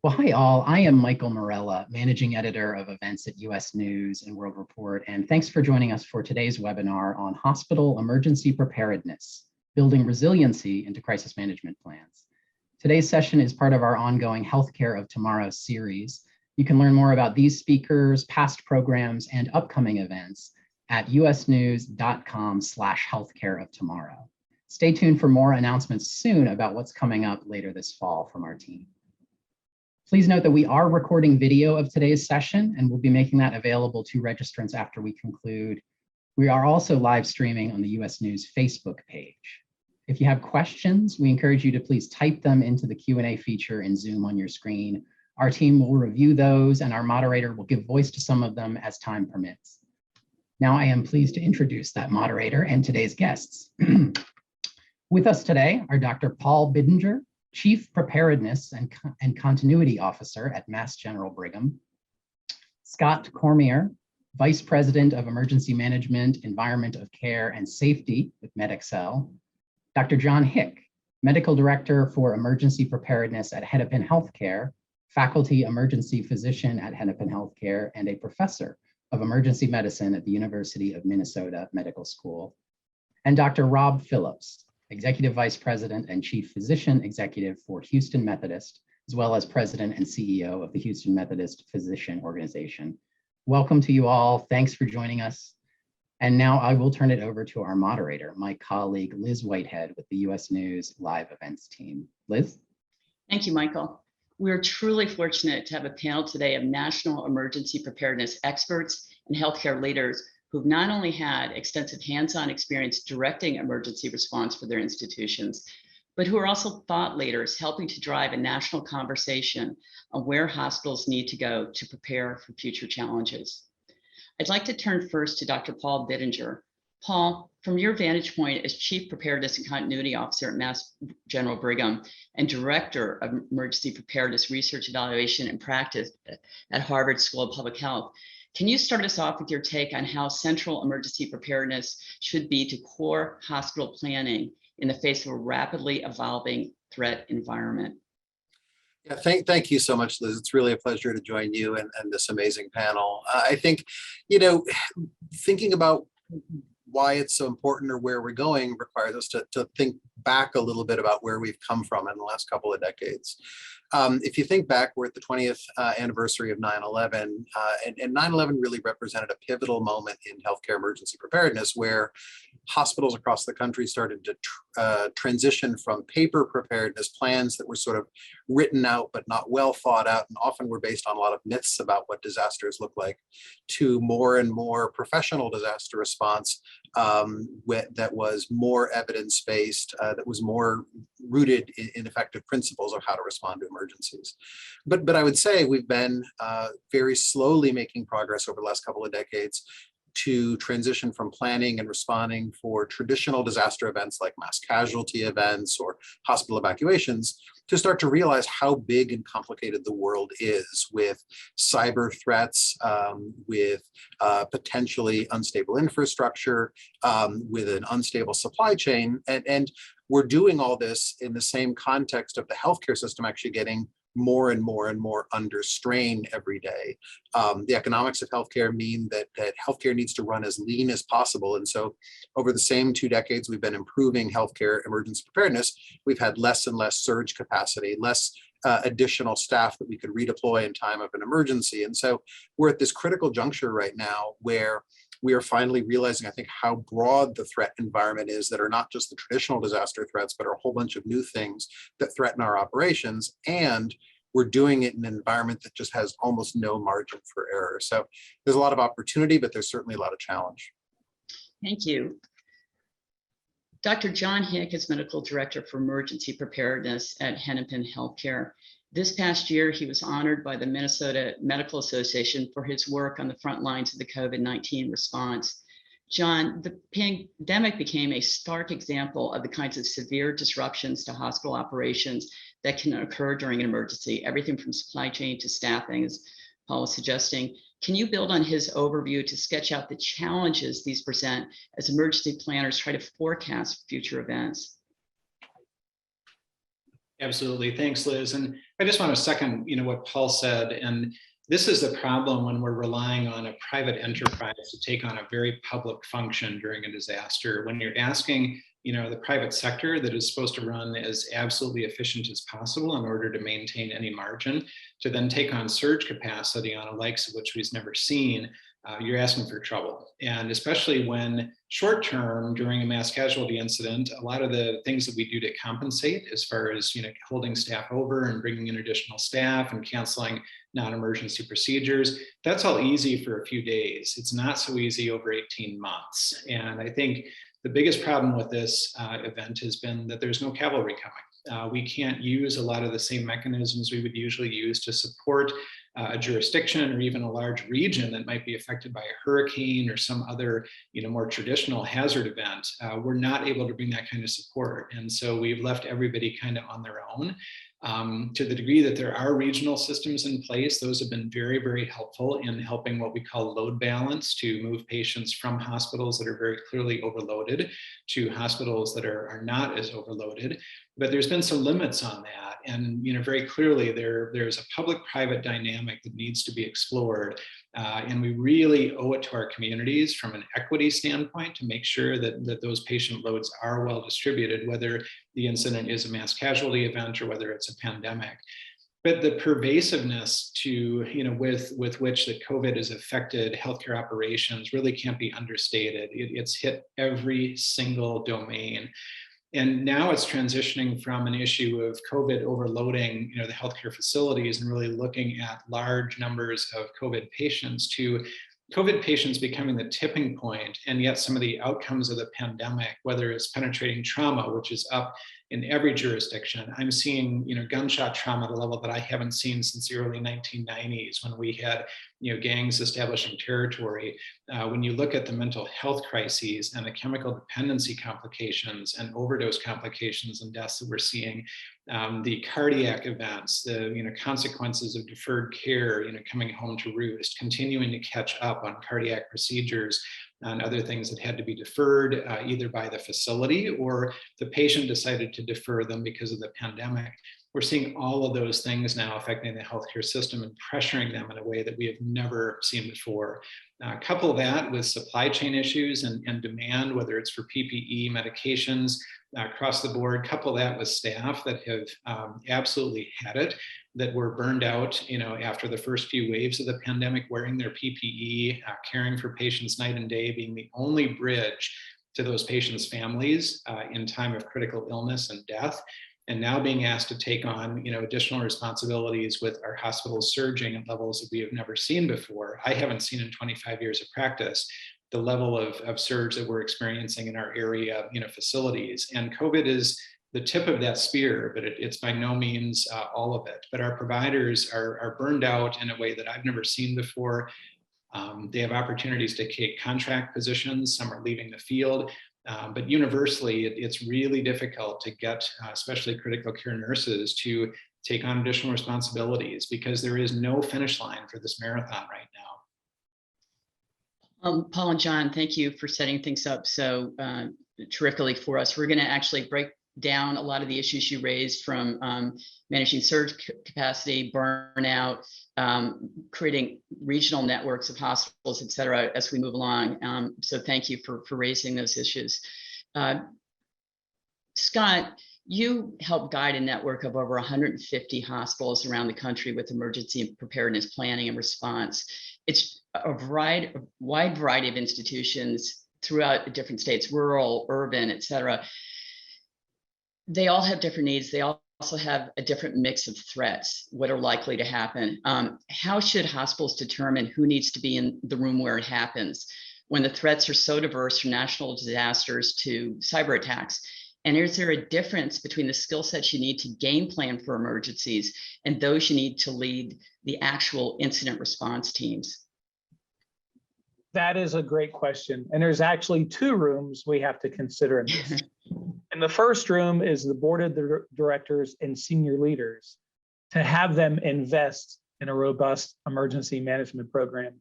Well, hi all. I am Michael Morella, Managing Editor of Events at US News and World Report, and thanks for joining us for today's webinar on hospital emergency preparedness, building resiliency into crisis management plans. Today's session is part of our ongoing Healthcare of Tomorrow series. You can learn more about these speakers, past programs, and upcoming events at usnews.com/healthcareoftomorrow. Stay tuned for more announcements soon about what's coming up later this fall from our team. Please note that we are recording video of today's session and we'll be making that available to registrants after we conclude. We are also live streaming on the US News Facebook page. If you have questions, we encourage you to please type them into the Q&A feature in Zoom on your screen. Our team will review those and our moderator will give voice to some of them as time permits. Now I am pleased to introduce that moderator and today's guests. With us today are Dr. Paul Bidinger, Chief Preparedness and Continuity Officer at Mass General Brigham, Scott Cormier, Vice President of Emergency Management, Environment of Care and Safety with MedExcel, Dr. John Hick, Medical Director for Emergency Preparedness at Hennepin Healthcare, Faculty Emergency Physician at Hennepin Healthcare, and a Professor of Emergency Medicine at the University of Minnesota Medical School, and Dr. Rob Phillips, Executive Vice President and Chief Physician Executive for Houston Methodist, as well as President and CEO of the Houston Methodist Physician Organization. Welcome to you all. Thanks for joining us. And now I will turn it over to our moderator, my colleague, Liz Whitehead with the US News Live Events team. Liz? Thank you, Michael. We're truly fortunate to have a panel today of national emergency preparedness experts and healthcare leaders who've not only had extensive hands-on experience directing emergency response for their institutions, but who are also thought leaders helping to drive a national conversation on where hospitals need to go to prepare for future challenges. I'd like to turn first to Dr. Paul Bidinger. Paul, from your vantage point as Chief Preparedness and Continuity Officer at Mass General Brigham and Director of Emergency Preparedness Research, Evaluation, and Practice at Harvard School of Public Health, can you start us off with your take on how central emergency preparedness should be to core hospital planning in the face of a rapidly evolving threat environment? Yeah, thank you so much, Liz. It's really a pleasure to join you and this amazing panel. I think, thinking about why it's so important or where we're going requires us to think back a little bit about where we've come from in the last couple of decades. If you think back, we're at the 20th anniversary of 9/11, and 9/11 really represented a pivotal moment in healthcare emergency preparedness, where hospitals across the country started to transition from paper preparedness plans that were sort of written out but not well thought out, and often were based on a lot of myths about what disasters look like, to more and more professional disaster response that was more evidence-based, that was more rooted in effective principles of how to respond to emergencies. But I would say we've been very slowly making progress over the last couple of decades to transition from planning and responding for traditional disaster events like mass casualty events or hospital evacuations, to start to realize how big and complicated the world is, with cyber threats, with potentially unstable infrastructure, with an unstable supply chain. And we're doing all this in the same context of the healthcare system actually getting more and more and more under strain every day. The economics of healthcare mean that healthcare needs to run as lean as possible. And so over the same 2 decades, we've been improving healthcare emergency preparedness. We've had less and less surge capacity, less additional staff that we could redeploy in time of an emergency. And so we're at this critical juncture right now where we are finally realizing, I think, how broad the threat environment is, that are not just the traditional disaster threats, but are a whole bunch of new things that threaten our operations. And we're doing it in an environment that just has almost no margin for error. So there's a lot of opportunity, but there's certainly a lot of challenge. Thank you. Dr. John Hick is Medical Director for Emergency Preparedness at Hennepin Healthcare. This past year, he was honored by the Minnesota Medical Association for his work on the front lines of the COVID-19 response. John, the pandemic became a stark example of the kinds of severe disruptions to hospital operations that can occur during an emergency, everything from supply chain to staffing, as Paul was suggesting. Can you build on his overview to sketch out the challenges these present as emergency planners try to forecast future events? Absolutely. Thanks, Liz. And I just want to second, what Paul said. And this is the problem when we're relying on a private enterprise to take on a very public function during a disaster. When you're asking, the private sector that is supposed to run as absolutely efficient as possible in order to maintain any margin, to then take on surge capacity on a likes of which we've never seen, you're asking for trouble. And especially when short term during a mass casualty incident, a lot of the things that we do to compensate as far as holding staff over and bringing in additional staff and canceling non-emergency procedures, that's all easy for a few days. It's not so easy over 18 months. And I think the biggest problem with this event has been that there's no cavalry coming. We can't use a lot of the same mechanisms we would usually use to support a jurisdiction or even a large region that might be affected by a hurricane or some other, more traditional hazard event. We're not able to bring that kind of support. And so we've left everybody kind of on their own. To the degree that there are regional systems in place, those have been very, very helpful in helping what we call load balance, to move patients from hospitals that are very clearly overloaded to hospitals that are not as overloaded. But there's been some limits on that. And very clearly there's a public-private dynamic that needs to be explored. And we really owe it to our communities from an equity standpoint to make sure that those patient loads are well distributed, whether the incident is a mass casualty event or whether it's a pandemic. But the pervasiveness with which that COVID has affected healthcare operations really can't be understated. It's hit every single domain. And now it's transitioning from an issue of COVID overloading, the healthcare facilities and really looking at large numbers of COVID patients to COVID patients becoming the tipping point. And yet some of the outcomes of the pandemic, whether it's penetrating trauma, which is up in every jurisdiction, I'm seeing, gunshot trauma at a level that I haven't seen since the early 1990s when we had, gangs establishing territory. When you look at the mental health crises and the chemical dependency complications and overdose complications and deaths that we're seeing, the cardiac events, the consequences of deferred care, coming home to roost, continuing to catch up on cardiac procedures and other things that had to be deferred either by the facility or the patient decided to defer them because of the pandemic. We're seeing all of those things now affecting the healthcare system and pressuring them in a way that we have never seen before. Couple that with supply chain issues and demand, whether it's for PPE, medications, across the board, couple that with staff that have absolutely had it, that were burned out, after the first few waves of the pandemic, wearing their PPE, caring for patients night and day, being the only bridge to those patients' families in time of critical illness and death. And now being asked to take on, additional responsibilities with our hospitals surging at levels that we have never seen before. I haven't seen in 25 years of practice the level of surge that we're experiencing in our area, facilities. And COVID is the tip of that spear, but it's by no means all of it. But our providers are burned out in a way that I've never seen before. They have opportunities to take contract positions. Some are leaving the field. But universally, it's really difficult to get, especially critical care nurses, to take on additional responsibilities because there is no finish line for this marathon right now. Paul and John, thank you for setting things up so terrifically for us. We're going to actually break down a lot of the issues you raised, from managing surge capacity, burnout, creating regional networks of hospitals, et cetera, as we move along. So thank you for raising those issues. Scott, you help guide a network of over 150 hospitals around the country with emergency preparedness planning and response. It's a wide variety of institutions throughout different states, rural, urban, et cetera. They all have different needs. They also have a different mix of threats, what are likely to happen. How should hospitals determine who needs to be in the room where it happens when the threats are so diverse, from national disasters to cyber attacks? And is there a difference between the skill sets you need to game plan for emergencies and those you need to lead the actual incident response teams? That is a great question. And there's actually two rooms we have to consider in this. And the first room is the board of directors and senior leaders, to have them invest in a robust emergency management program.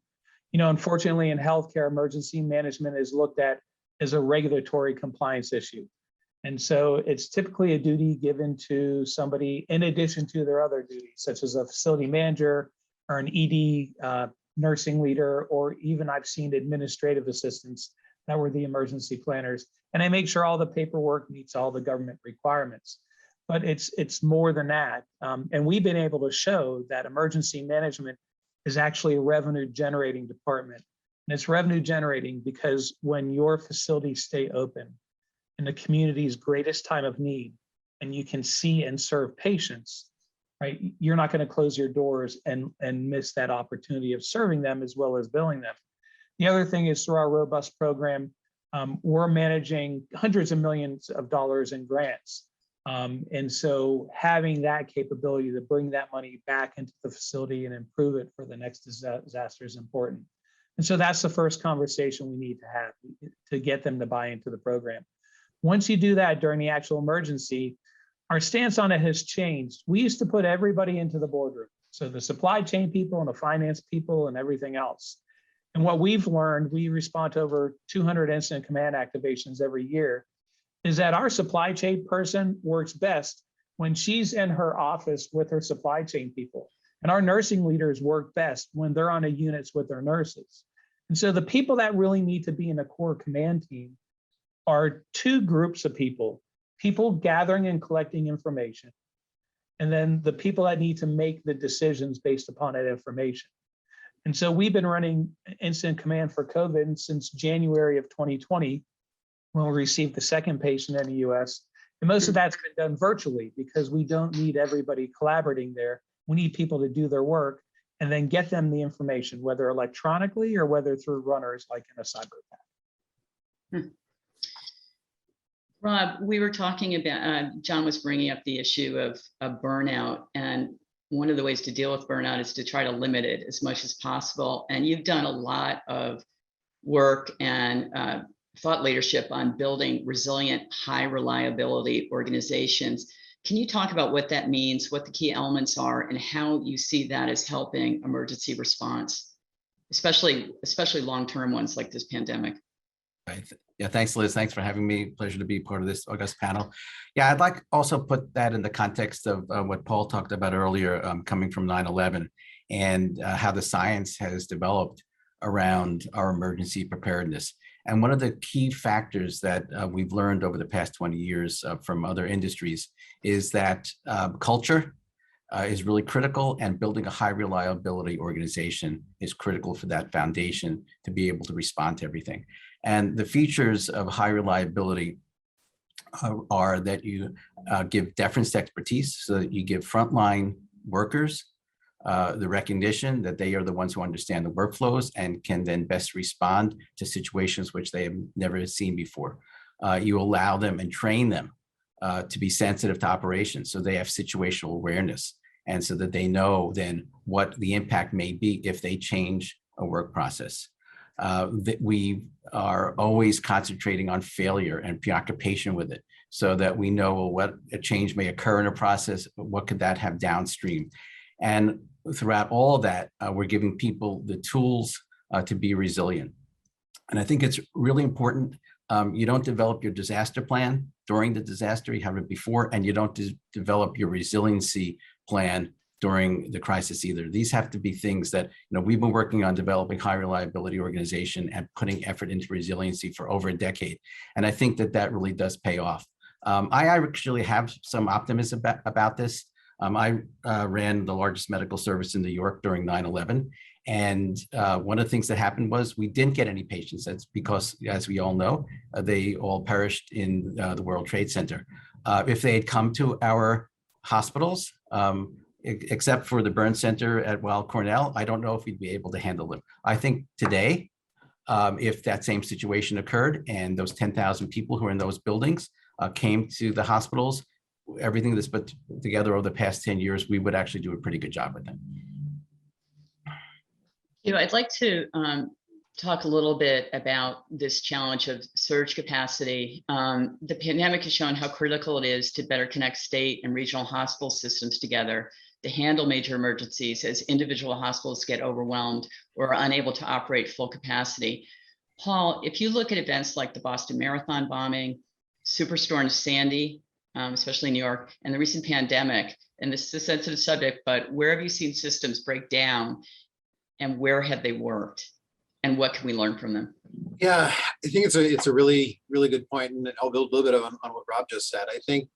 Unfortunately, in healthcare, emergency management is looked at as a regulatory compliance issue. And so it's typically a duty given to somebody in addition to their other duties, such as a facility manager or an ED nursing leader, or even I've seen administrative assistants that were the emergency planners. And I make sure all the paperwork meets all the government requirements. But it's more than that. And we've been able to show that emergency management is actually a revenue generating department. And it's revenue generating because when your facilities stay open in the community's greatest time of need, and you can see and serve patients, right? You're not going to close your doors and miss that opportunity of serving them as well as billing them. The other thing is through our robust program, we're managing hundreds of millions of dollars in grants. And so having that capability to bring that money back into the facility and improve it for the next disaster is important. And so that's the first conversation we need to have to get them to buy into the program. Once you do that during the actual emergency, our stance on it has changed. We used to put everybody into the boardroom. So the supply chain people and the finance people and everything else. And what we've learned, we respond to over 200 incident command activations every year, is that our supply chain person works best when she's in her office with her supply chain people. And our nursing leaders work best when they're on the units with their nurses. And so the people that really need to be in a core command team are two groups of people gathering and collecting information, and then the people that need to make the decisions based upon that information. And so we've been running incident command for COVID since January of 2020, when we received the second patient in the US. And most of that's been done virtually because we don't need everybody collaborating there. We need people to do their work and then get them the information, whether electronically or whether through runners like in a cyber path. Rob, we were talking about, John was bringing up the issue of burnout. And one of the ways to deal with burnout is to try to limit it as much as possible. And you've done a lot of work and thought leadership on building resilient, high reliability organizations. Can you talk about what that means, what the key elements are, and how you see that as helping emergency response, especially long-term ones like this pandemic? Right. Yeah, thanks, Liz. Thanks for having me. Pleasure to be part of this august panel. Yeah, I'd like also put that in the context of what Paul talked about earlier, coming from 9/11 and how the science has developed around our emergency preparedness. And one of the key factors that we've learned over the past 20 years from other industries is that culture is really critical, and building a high reliability organization is critical for that foundation to be able to respond to everything. And the features of high reliability are that you give deference to expertise, so that you give frontline workers the recognition that they are the ones who understand the workflows and can then best respond to situations which they have never seen before. You allow them and train them to be sensitive to operations, so they have situational awareness, and so that they know then what the impact may be if they change a work process. That we are always concentrating on failure and preoccupation with it, so that we know what a change may occur in a process, what could that have downstream. And throughout all of that, we're giving people the tools to be resilient. And I think it's really important. You don't develop your disaster plan during the disaster, you have it before, and you don't develop your resiliency plan during the crisis either. These have to be things that, we've been working on developing high reliability organization and putting effort into resiliency for over a decade. And I think that that really does pay off. I actually have some optimism about this. I ran the largest medical service in New York during 9/11. And one of the things that happened was we didn't get any patients. That's because, as we all know, they all perished in the World Trade Center. If they had come to our hospitals, except for the burn center at Weill Cornell, I don't know if we'd be able to handle them. I think today, if that same situation occurred and those 10,000 people who are in those buildings came to the hospitals, everything that's put together over the past 10 years, we would actually do a pretty good job with them. I'd like to talk a little bit about this challenge of surge capacity. The pandemic has shown how critical it is to better connect state and regional hospital systems together to handle major emergencies as individual hospitals get overwhelmed or are unable to operate full capacity. Paul, if you look at events like the Boston Marathon bombing, Superstorm Sandy, especially in New York, and the recent pandemic. And this is a sensitive subject, but where have you seen systems break down and where have they worked? And what can we learn from them? Yeah, I think it's a really, really good point. And I'll build a little bit on what Rob just said. I think,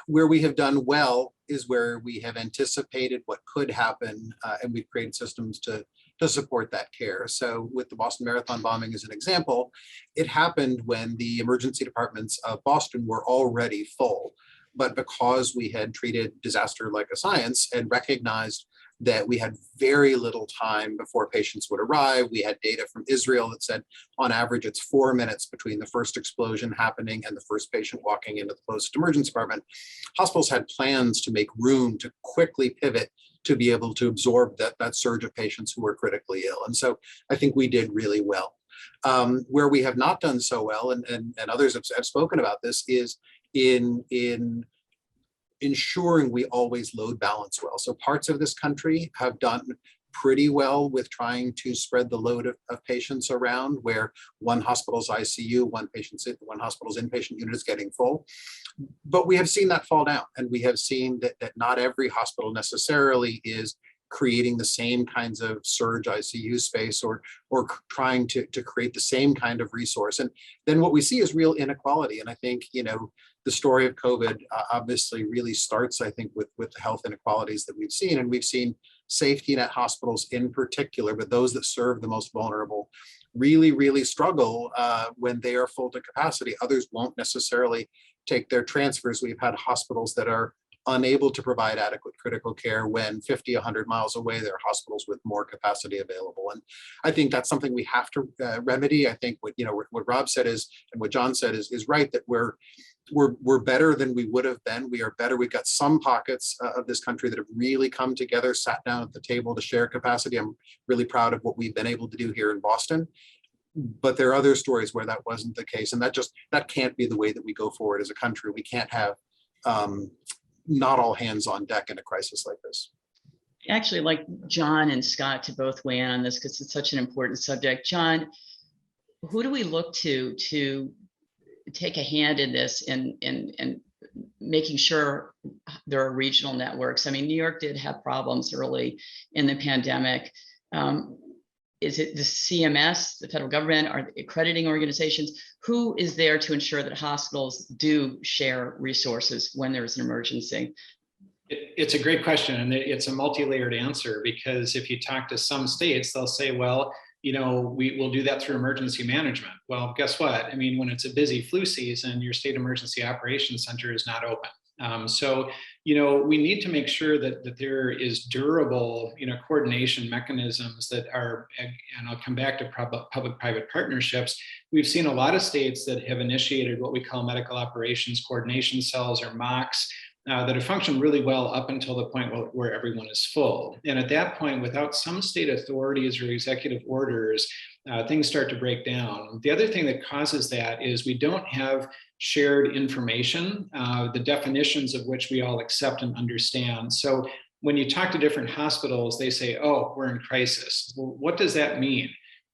where we have done well is where we have anticipated what could happen, and we've created systems to support that care. So with the Boston Marathon bombing as an example, it happened when the emergency departments of Boston were already full. But because we had treated disaster like a science and recognized that we had very little time before patients would arrive. We had data from Israel that said on average it's 4 minutes between the first explosion happening and the first patient walking into the closest emergency department. Hospitals had plans to make room to quickly pivot to be able to absorb that surge of patients who were critically ill. And so I think we did really well. Where we have not done so well, and others have spoken about this, is in ensuring we always load balance well. So parts of this country have done pretty well with trying to spread the load of patients around, where one hospital's ICU, one hospital's inpatient unit is getting full. But we have seen that fall down, and we have seen that not every hospital necessarily is creating the same kinds of surge ICU space or trying to create the same kind of resource. And then what we see is real inequality. And I think, the story of COVID obviously really starts, I think, with the health inequalities that we've seen. And we've seen safety net hospitals in particular, but those that serve the most vulnerable, really, really struggle when they are full to capacity. Others won't necessarily take their transfers. We've had hospitals that are unable to provide adequate critical care when 50, 100 miles away, there are hospitals with more capacity available. And I think that's something we have to remedy. I think what Rob said is, and what John said is right, that we're better than we would have been. We are better. We've got some pockets of this country that have really come together, sat down at the table to share capacity. I'm really proud of what we've been able to do here in Boston. But there are other stories where that wasn't the case. And that can't be the way that we go forward as a country. We can't have not all hands on deck in a crisis like this. Actually, like John and Scott to both weigh in on this because it's such an important subject. John, who do we look to take a hand in this and making sure there are regional networks? I mean, New York did have problems early in the pandemic. Is it the CMS, the federal government, are the accrediting organizations? Who is there to ensure that hospitals do share resources when there's an emergency? It's a great question, and it's a multi-layered answer, because if you talk to some states, they'll say, well, we will do that through emergency management. Well, guess what? I mean, when it's a busy flu season, your state emergency operations center is not open. So we need to make sure that there is durable, coordination mechanisms that are, and I'll come back to public-private partnerships. We've seen a lot of states that have initiated what we call medical operations coordination cells, or MOCs, that have functioned really well up until the point where everyone is full. And at that point, without some state authorities or executive orders, things start to break down. The other thing that causes that is we don't have shared information, the definitions of which we all accept and understand. So when you talk to different hospitals, they say, oh, we're in crisis. Well, what does that mean?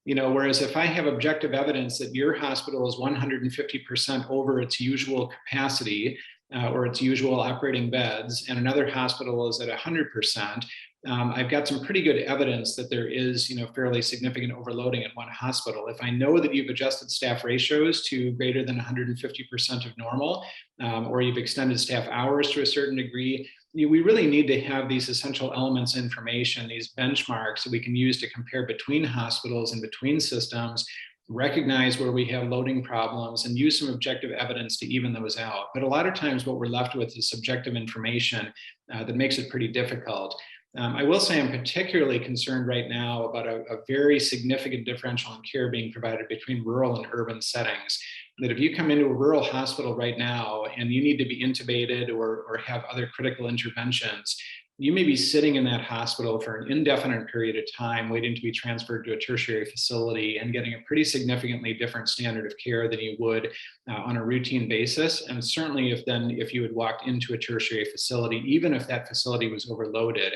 Whereas if I have objective evidence that your hospital is 150% over its usual capacity, or its usual operating beds, and another hospital is at 100%, I've got some pretty good evidence that there is, fairly significant overloading at one hospital. If I know that you've adjusted staff ratios to greater than 150% of normal, or you've extended staff hours to a certain degree, we really need to have these essential elements information, these benchmarks that we can use to compare between hospitals and between systems, recognize where we have loading problems, and use some objective evidence to even those out. But a lot of times what we're left with is subjective information that makes it pretty difficult. I will say I'm particularly concerned right now about a very significant differential in care being provided between rural and urban settings. That if you come into a rural hospital right now and you need to be intubated or have other critical interventions, you may be sitting in that hospital for an indefinite period of time waiting to be transferred to a tertiary facility and getting a pretty significantly different standard of care than you would on a routine basis. And certainly if you had walked into a tertiary facility, even if that facility was overloaded,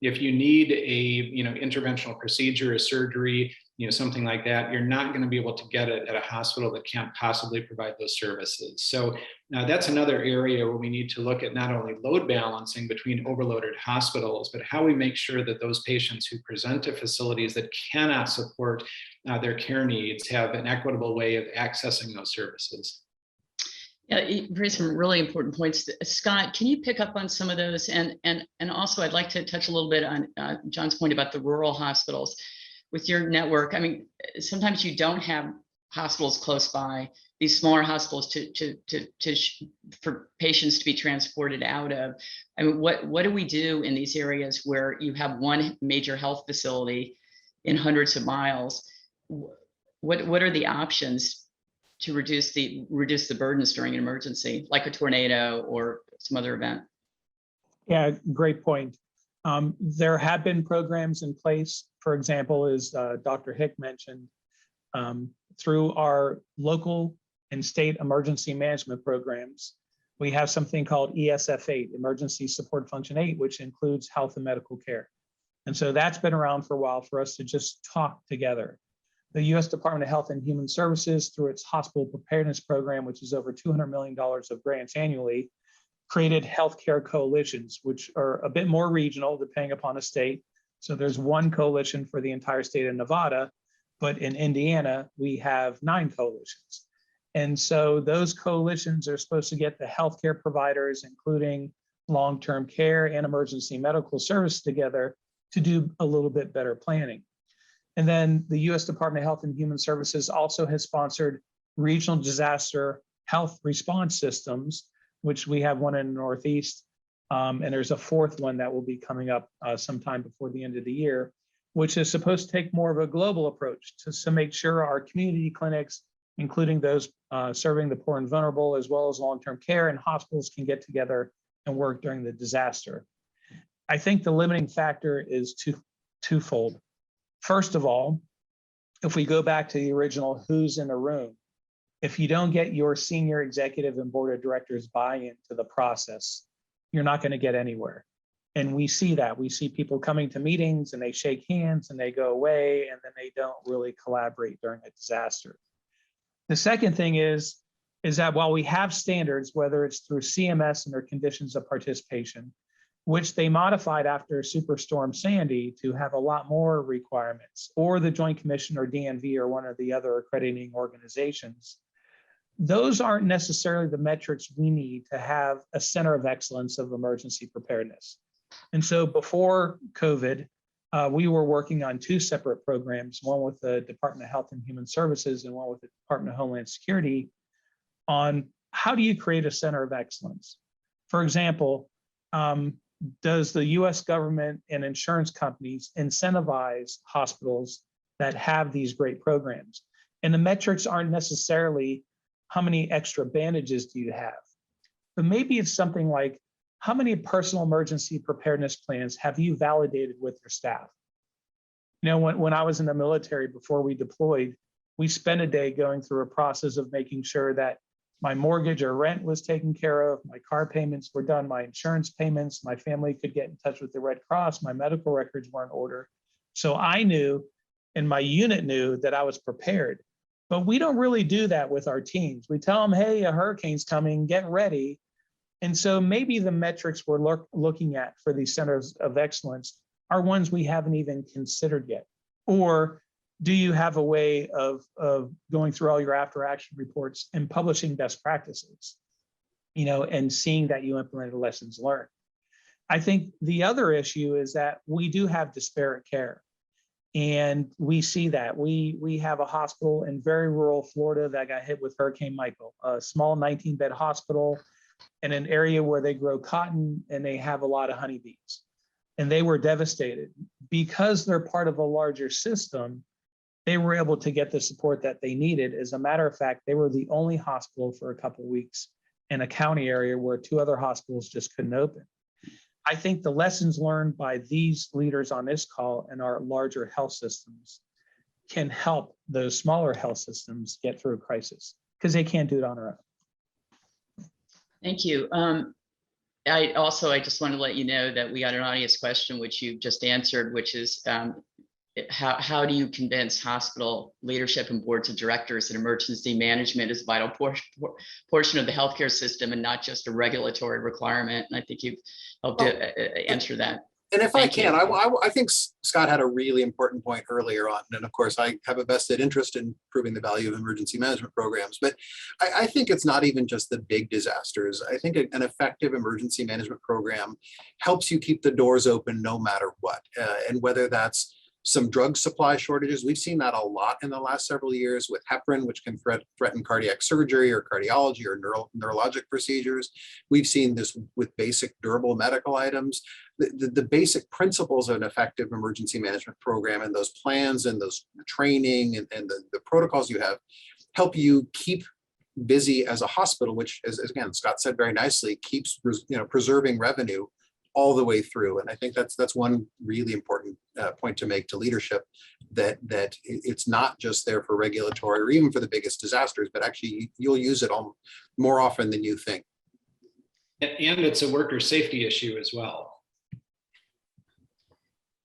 if you need a interventional procedure, a surgery, something like that, you're not going to be able to get it at a hospital that can't possibly provide those services. So that's another area where we need to look at not only load balancing between overloaded hospitals, but how we make sure that those patients who present to facilities that cannot support their care needs have an equitable way of accessing those services. Yeah, you raised some really important points. Scott, can you pick up on some of those? And also, I'd like to touch a little bit on John's point about the rural hospitals. With your network, I mean, sometimes you don't have hospitals close by, these smaller hospitals for patients to be transported out of. I mean, what do we do in these areas where you have one major health facility in hundreds of miles? What are the options to reduce the burdens during an emergency, like a tornado or some other event? Yeah, great point. There have been programs in place, for example, as Dr. Hick mentioned, through our local and state emergency management programs. We have something called ESF8, Emergency Support Function 8, which includes health and medical care. And so that's been around for a while for us to just talk together. The U.S. Department of Health and Human Services, through its hospital preparedness program, which is over $200 million of grants annually, created healthcare coalitions, which are a bit more regional depending upon the state. So there's one coalition for the entire state of Nevada, but in Indiana, we have 9 coalitions. And so those coalitions are supposed to get the healthcare providers, including long-term care and emergency medical service, together to do a little bit better planning. And then the U.S. Department of Health and Human Services also has sponsored regional disaster health response systems, which we have one in the Northeast, and there's a 4th one that will be coming up sometime before the end of the year, which is supposed to take more of a global approach to make sure our community clinics, including those serving the poor and vulnerable, as well as long-term care and hospitals, can get together and work during the disaster. I think the limiting factor is twofold. First of all, if we go back to the original who's in the room, if you don't get your senior executive and board of directors buy-in to the process, you're not going to get anywhere. And we see that. We see people coming to meetings and they shake hands and they go away, and then they don't really collaborate during a disaster. The second thing is that while we have standards, whether it's through CMS and their conditions of participation, which they modified after Superstorm Sandy to have a lot more requirements, or the Joint Commission or DNV or one of the other accrediting organizations, those aren't necessarily the metrics we need to have a center of excellence of emergency preparedness. And so before COVID, we were working on 2 separate programs, one with the Department of Health and Human Services and one with the Department of Homeland Security, on how do you create a center of excellence? For example, does the US government and insurance companies incentivize hospitals that have these great programs? And the metrics aren't necessarily how many extra bandages do you have, but maybe it's something like, how many personal emergency preparedness plans have you validated with your staff? You know, when I was in the military before we deployed, we spent a day going through a process of making sure that my mortgage or rent was taken care of, my car payments were done, my insurance payments, my family could get in touch with the Red Cross, my medical records were in order. So I knew, and my unit knew, that I was prepared. But we don't really do that with our teams. We tell them, hey, a hurricane's coming, get ready. And so maybe the metrics we're looking at for these centers of excellence are ones we haven't even considered yet. Or do you have a way of going through all your after action reports and publishing best practices, you know, and seeing that you implemented lessons learned? I think the other issue is that we do have disparate care. And we see that. We have a hospital in very rural Florida that got hit with Hurricane Michael, a small 19-bed hospital in an area where they grow cotton and they have a lot of honeybees. And they were devastated. Because they're part of a larger system, they were able to get the support that they needed. As a matter of fact, they were the only hospital for a couple of weeks in a county area where 2 other hospitals just couldn't open. I think the lessons learned by these leaders on this call and our larger health systems can help those smaller health systems get through a crisis, because they can't do it on their own. Thank you. I just want to let you know that we got an audience question, which you just answered, which is how do you convince hospital leadership and boards of directors that emergency management is a vital portion of the healthcare system and not just a regulatory requirement? And I think you've helped to answer that. And if I Thank you. can, I think Scott had a really important point earlier on. And of course, I have a vested interest in proving the value of emergency management programs. But I think it's not even just the big disasters. I think an effective emergency management program helps you keep the doors open no matter what. And whether that's some drug supply shortages, we've seen that a lot in the last several years with heparin, which can threaten cardiac surgery or cardiology or neurologic procedures. We've seen this with basic durable medical items. The basic principles of an effective emergency management program and those plans and those training and the protocols you have help you keep busy as a hospital, which, as again, Scott said very nicely, keeps preserving revenue all the way through. And I think that's one really important point to make to leadership, that it's not just there for regulatory or even for the biggest disasters, but actually you'll use it more often than you think. And it's a worker safety issue as well.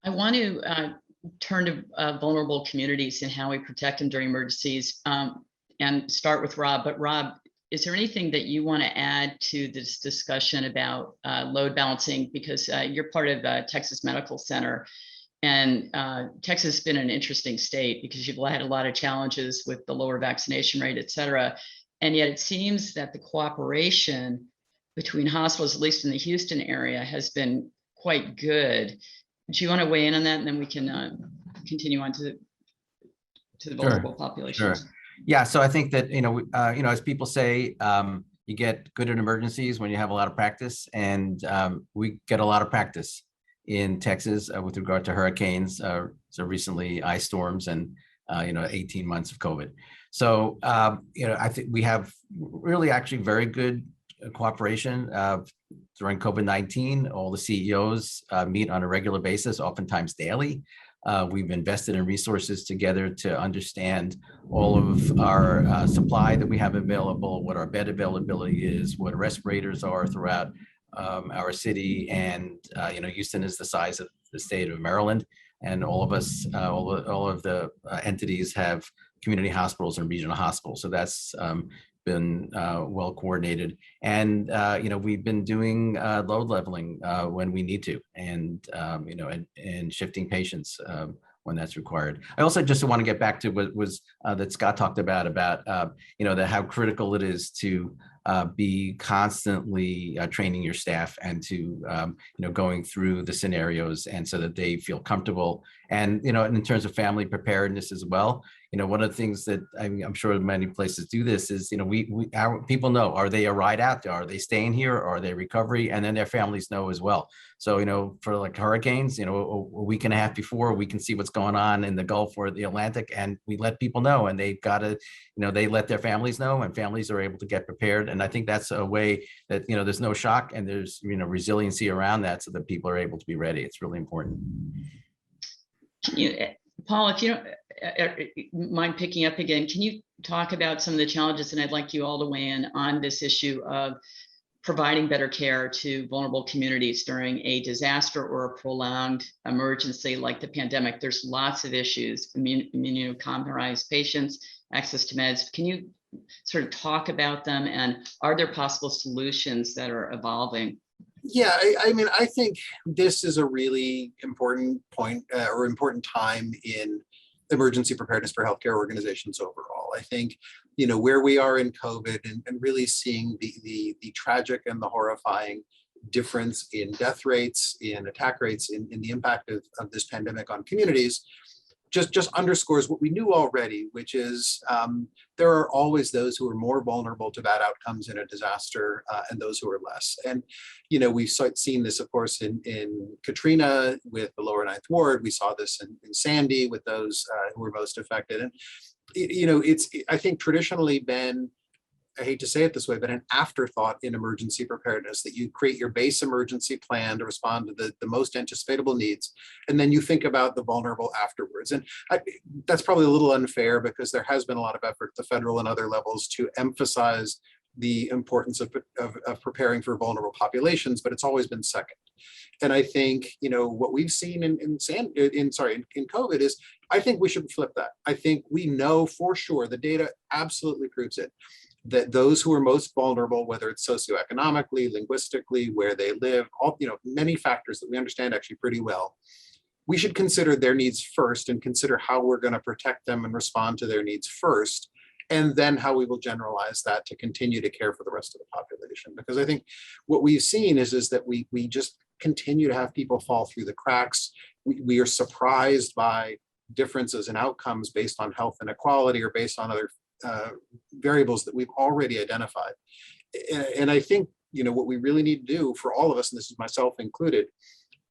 I want to turn to vulnerable communities and how we protect them during emergencies, and start with Rob. But Rob, is there anything that you want to add to this discussion about load balancing? Because you're part of Texas Medical Center, and Texas has been an interesting state because you've had a lot of challenges with the lower vaccination rate, et cetera. And yet it seems that the cooperation between hospitals, at least in the Houston area, has been quite good. Do you want to weigh in on that, and then we can continue on to the vulnerable populations? Sure. Yeah, so I think that as people say, you get good at emergencies when you have a lot of practice, and we get a lot of practice in Texas with regard to hurricanes. So recently ice storms and 18 months of COVID. So I think we have really actually very good cooperation during COVID-19. All the CEOs meet on a regular basis, oftentimes daily. We've invested in resources together to understand all of our supply that we have available, what our bed availability is, what respirators are throughout our city. And Houston is the size of the state of Maryland, and all of us, all of the entities have community hospitals and regional hospitals. So that's been well coordinated, and we've been doing load leveling when we need to, and and shifting patients when that's required. I also just want to get back to what was that Scott talked about how critical it is to be constantly training your staff and to going through the scenarios, and so that they feel comfortable. And in terms of family preparedness as well, one of the things that I'm sure many places do this is our people know, are they a ride out there, are they staying here, or are they recovery, and then their families know as well. So for like hurricanes, a week and a half before, we can see what's going on in the Gulf or the Atlantic, and we let people know, and they've got to they let their families know, and families are able to get prepared. And I think that's a way that there's no shock, and there's resiliency around that, so that people are able to be ready. It's really important. Paul, if you don't mind picking up again, can you talk about some of the challenges? And I'd like you all to weigh in on this issue of providing better care to vulnerable communities during a disaster or a prolonged emergency like the pandemic. There's lots of issues: immunocompromised patients, access to meds. Can you sort of talk about them, and are there possible solutions that are evolving? Yeah, I think this is a really important point or important time in emergency preparedness for healthcare organizations overall. I think, where we are in COVID and really seeing the tragic and the horrifying difference in death rates, in attack rates, in the impact of this pandemic on communities, just underscores what we knew already, which is there are always those who are more vulnerable to bad outcomes in a disaster and those who are less. And, we've seen this, of course, in Katrina with the lower Ninth Ward. We saw this in Sandy with those who were most affected. And, it's, I think, traditionally been, I hate to say it this way, but an afterthought in emergency preparedness, that you create your base emergency plan to respond to the most anticipatable needs, and then you think about the vulnerable afterwards. And that's probably a little unfair, because there has been a lot of effort at the federal and other levels to emphasize the importance of preparing for vulnerable populations, but it's always been second. And I think, what we've seen in COVID is, I think we should flip that. I think we know for sure, the data absolutely proves it, that those who are most vulnerable, whether it's socioeconomically, linguistically, where they live, all, many factors that we understand actually pretty well, we should consider their needs first and consider how we're going to protect them and respond to their needs first, and then how we will generalize that to continue to care for the rest of the population. Because I think what we've seen is that we just continue to have people fall through the cracks. We are surprised by differences in outcomes based on health inequality or based on other variables that we've already identified. And I think, what we really need to do for all of us, and this is myself included,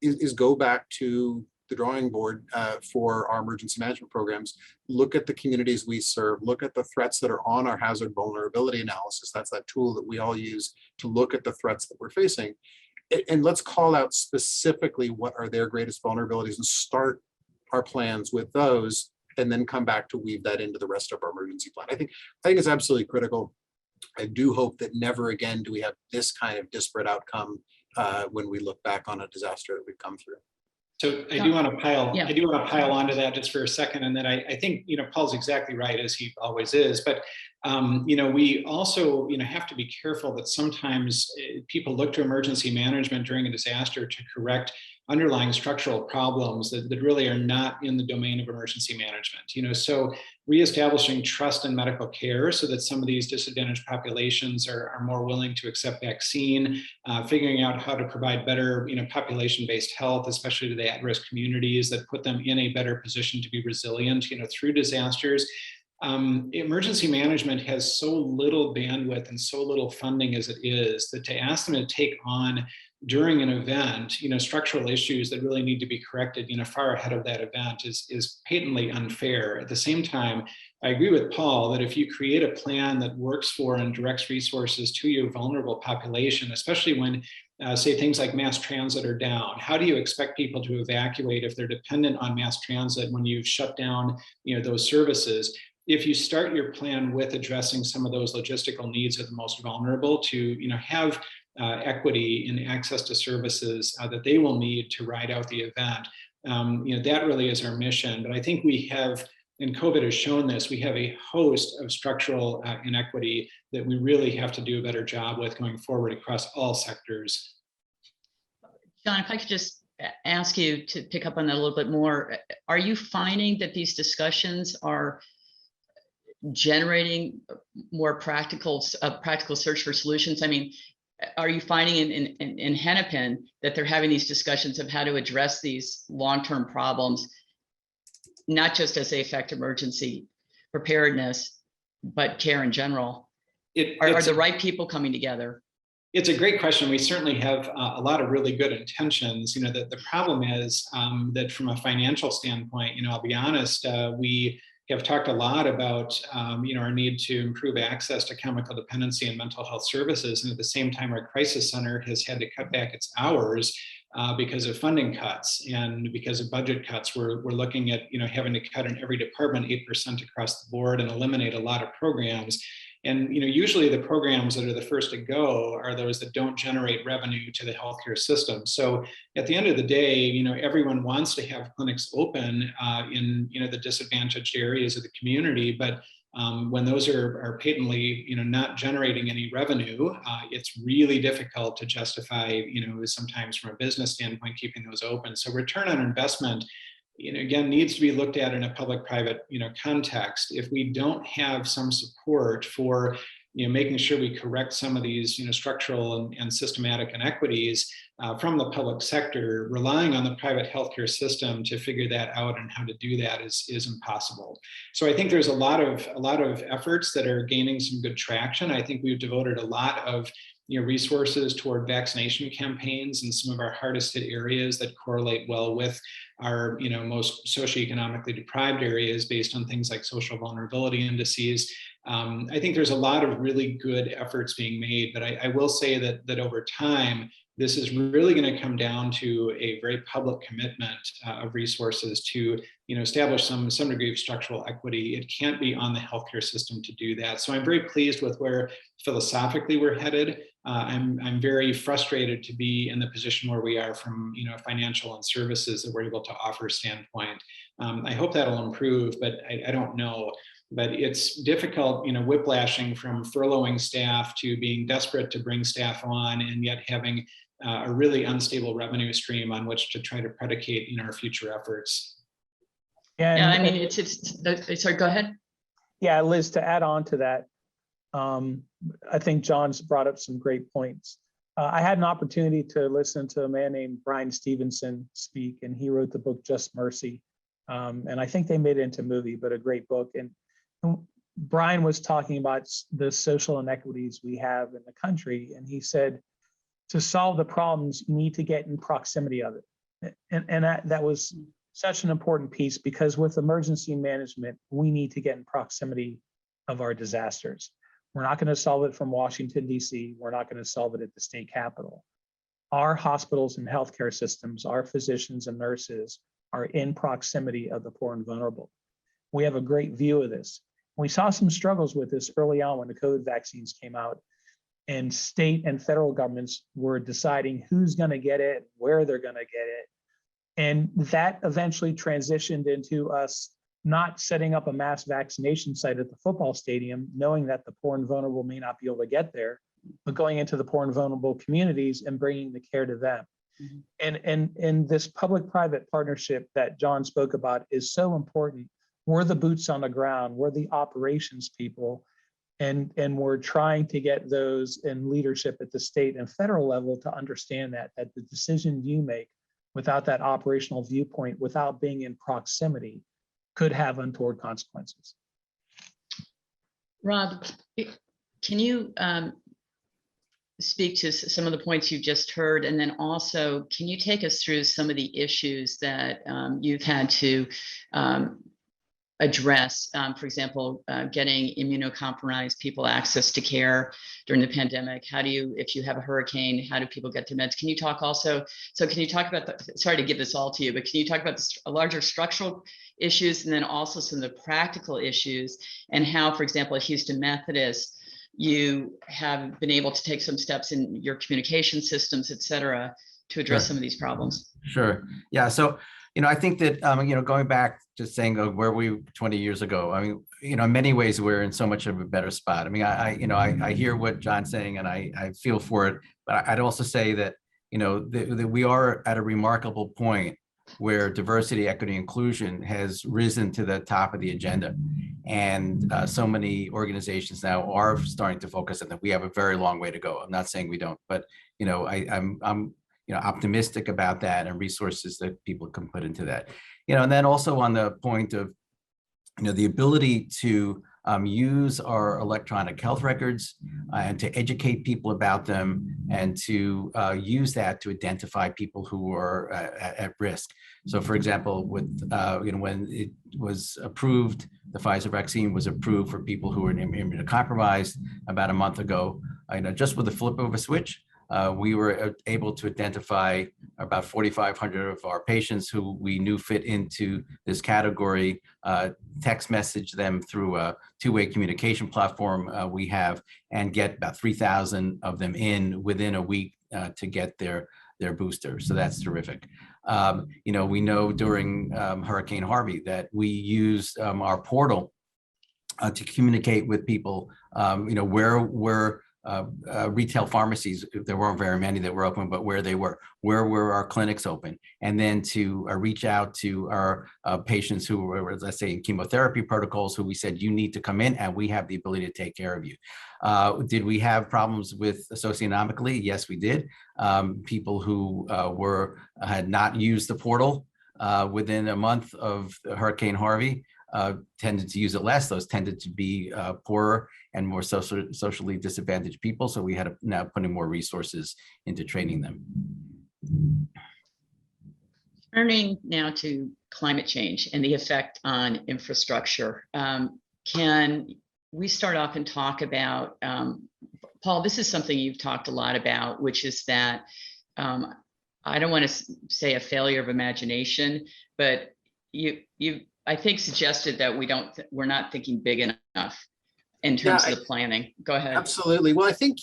is go back to the drawing board for our emergency management programs, look at the communities we serve, look at the threats that are on our hazard vulnerability analysis. That's that tool that we all use to look at the threats that we're facing. And let's call out specifically what are their greatest vulnerabilities and start our plans with those, and then come back to weave that into the rest of our emergency plan. I think it's absolutely critical. I do hope that never again do we have this kind of disparate outcome when we look back on a disaster that we've come through. So I do want to pile onto that just for a second, and then I think Paul's exactly right, as he always is. But we also have to be careful that sometimes people look to emergency management during a disaster to correct underlying structural problems that really are not in the domain of emergency management. So reestablishing trust in medical care so that some of these disadvantaged populations are more willing to accept vaccine, figuring out how to provide better population-based health, especially to the at-risk communities that put them in a better position to be resilient through disasters. Emergency management has so little bandwidth and so little funding as it is, that to ask them to take on during an event, structural issues that really need to be corrected, far ahead of that event is patently unfair. At the same time, I agree with Paul that if you create a plan that works for and directs resources to your vulnerable population, especially when say things like mass transit are down, how do you expect people to evacuate if they're dependent on mass transit when you've shut down, those services? If you start your plan with addressing some of those logistical needs of the most vulnerable to, have equity in access to services that they will need to ride out the event, that really is our mission. But I think we have, and COVID has shown this, we have a host of structural inequity that we really have to do a better job with going forward across all sectors. John, if I could just ask you to pick up on that a little bit more. Are you finding that these discussions are generating more practical search for solutions? I mean, are you finding in Hennepin that they're having these discussions of how to address these long-term problems, not just as they affect emergency preparedness, but care in general? Are the right people coming together? It's a great question. We certainly have a lot of really good intentions. The problem is that from a financial standpoint, I'll be honest, we have talked a lot about our need to improve access to chemical dependency and mental health services, and at the same time, our crisis center has had to cut back its hours because of funding cuts and because of budget cuts. We're looking at having to cut in every department 8% across the board and eliminate a lot of programs. And usually the programs that are the first to go are those that don't generate revenue to the healthcare system. So at the end of the day, everyone wants to have clinics open in the disadvantaged areas of the community, but when those are patently not generating any revenue, it's really difficult to justify sometimes from a business standpoint keeping those open. So return on investment again, needs to be looked at in a public-private, context. If we don't have some support for, making sure we correct some of these, structural and systematic inequities from the public sector, relying on the private healthcare system to figure that out and how to do that is impossible. So I think there's a lot of efforts that are gaining some good traction. I think we've devoted a lot of resources toward vaccination campaigns in some of our hardest hit areas that correlate well with our most socioeconomically deprived areas based on things like social vulnerability indices. I think there's a lot of really good efforts being made, but I will say that over time, this is really going to come down to a very public commitment of resources to, establish some degree of structural equity. It can't be on the healthcare system to do that. So I'm very pleased with where philosophically we're headed. I'm very frustrated to be in the position where we are from, financial and services that we're able to offer standpoint. I hope that'll improve, but I don't know. But it's difficult, whiplashing from furloughing staff to being desperate to bring staff on, and yet having a really unstable revenue stream on which to try to predicate, our future efforts. Yeah, I mean, sorry, go ahead. Yeah, Liz, to add on to that, I think John's brought up some great points. I had an opportunity to listen to a man named Brian Stevenson speak, and he wrote the book Just Mercy. And I think they made it into a movie, but a great book. And Brian was talking about the social inequities we have in the country. And he said, to solve the problems, you need to get in proximity of it. And that was such an important piece, because with emergency management, we need to get in proximity of our disasters. We're not going to solve it from Washington, D.C. We're not going to solve it at the state capitol. Our hospitals and healthcare systems, our physicians and nurses are in proximity of the poor and vulnerable. We have a great view of this. We saw some struggles with this early on when the COVID vaccines came out, and state and federal governments were deciding who's going to get it, where they're going to get it. And that eventually transitioned into us not setting up a mass vaccination site at the football stadium, knowing that the poor and vulnerable may not be able to get there, but going into the poor and vulnerable communities and bringing the care to them. Mm-hmm. And this public-private partnership that John spoke about is so important. We're the boots on the ground, we're the operations people, and we're trying to get those in leadership at the state and federal level to understand that the decision you make without that operational viewpoint, without being in proximity, could have untoward consequences. Rob, can you speak to some of the points you just heard, and then also can you take us through some of the issues that you've had to address, for example, getting immunocompromised people access to care during the pandemic? How do you, if you have a hurricane, how do people get their meds? Can you talk also, so can you talk about sorry to give this all to you, but can you talk about the larger structural issues, and then also some of the practical issues, and how, for example, at Houston Methodist, you have been able to take some steps in your communication systems, et cetera, to address some of these problems? Sure. Yeah. So, I think that, going back to saying where we 20 years ago, in many ways, we're in so much of a better spot. I hear what John's saying, and I feel for it, but I'd also say that, that we are at a remarkable point where diversity, equity, inclusion has risen to the top of the agenda. And so many organizations now are starting to focus on that. We have a very long way to go. I'm not saying we don't, but, I'm optimistic about that and resources that people can put into that. And then also on the point of, the ability to use our electronic health records and to educate people about them, and to use that to identify people who are at risk. So, for example, with when it was approved, the Pfizer vaccine was approved for people who were immunocompromised about a month ago. Just with the flip of a switch, we were able to identify about 4,500 of our patients who we knew fit into this category, text message them through a two-way communication platform we have, and get about 3,000 of them in within a week to get their booster. So that's terrific. We know during Hurricane Harvey that we used our portal to communicate with people, where retail pharmacies, there weren't very many that were open, but where were our clinics open, and then to reach out to our patients who were, let's say, in chemotherapy protocols, who we said, you need to come in and we have the ability to take care of you. Did we have problems with socioeconomically? Yes, we did. People who had not used the portal within a month of Hurricane Harvey tended to use it less. Those tended to be poorer and more socially disadvantaged people. So we had to now put in more resources into training them. Turning now to climate change and the effect on infrastructure. Can we start off and talk about, Paul, this is something you've talked a lot about, which is that I don't want to say a failure of imagination, but you I think suggested that we're not thinking big enough in terms of the planning. Go ahead. Absolutely. Well, I think,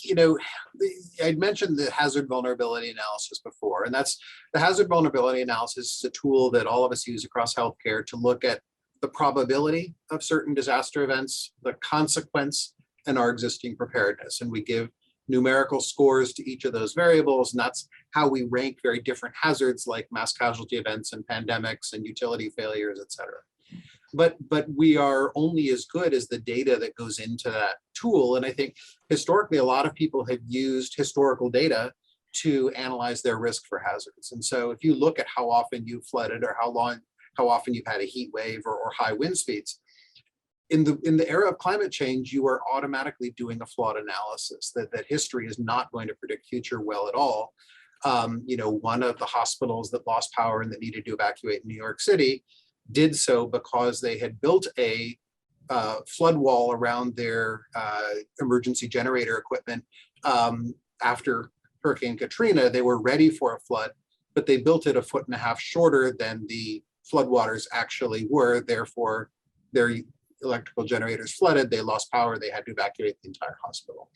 I'd mentioned the hazard vulnerability analysis before, and that's the hazard vulnerability analysis is a tool that all of us use across healthcare to look at the probability of certain disaster events, the consequence, and our existing preparedness. And we give numerical scores to each of those variables, and that's how we rank very different hazards like mass casualty events and pandemics and utility failures, et cetera. But we are only as good as the data that goes into that tool. And I think historically, a lot of people have used historical data to analyze their risk for hazards. And so if you look at how often you've flooded or how often you've had a heat wave or high wind speeds, in the era of climate change, you are automatically doing a flawed analysis that history is not going to predict future well at all. One of the hospitals that lost power and that needed to evacuate in New York City did so because they had built a flood wall around their emergency generator equipment after Hurricane Katrina. They were ready for a flood, but they built it 1.5 feet shorter than the floodwaters actually were. Therefore, their electrical generators flooded, they lost power, they had to evacuate the entire hospital.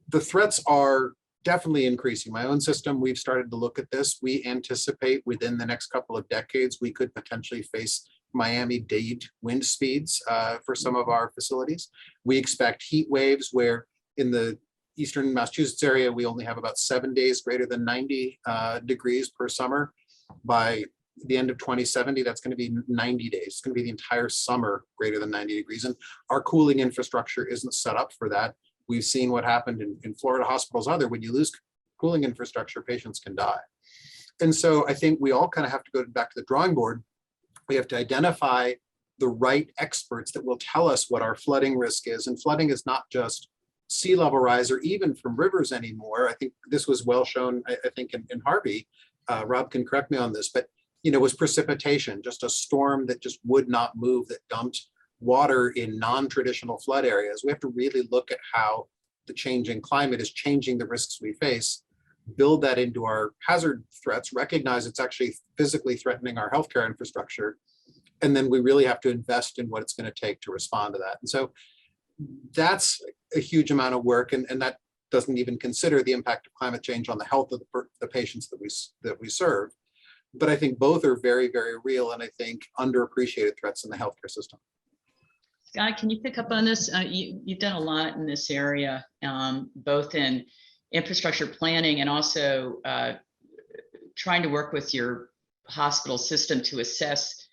The threats are definitely increasing. My own system, we've started to look at this. We anticipate within the next couple of decades, we could potentially face Miami-Dade wind speeds for some of our facilities. We expect heat waves where in the eastern Massachusetts area, we only have about 7 days greater than 90 degrees per summer. By the end of 2070, that's going to be 90 days. It's going to be the entire summer greater than 90 degrees. And our cooling infrastructure isn't set up for that. We've seen what happened in Florida hospitals. When you lose cooling infrastructure, patients can die. And so I think we all kind of have to go back to the drawing board. We have to identify the right experts that will tell us what our flooding risk is. And flooding is not just sea level rise or even from rivers anymore. I think this was well shown, I think in Harvey, Rob can correct me on this, but was precipitation, just a storm that just would not move, that dumped water in non-traditional flood areas. We have to really look at how the changing climate is changing the risks we face, build that into our hazard threats, recognize it's actually physically threatening our healthcare infrastructure, and then we really have to invest in what it's going to take to respond to that. And so that's a huge amount of work, and that doesn't even consider the impact of climate change on the health of the patients that we serve. But I think both are very, very real, and I think underappreciated threats in the healthcare system. Scott, can you pick up on this? You've done a lot in this area, both in infrastructure planning and also trying to work with your hospital system to assess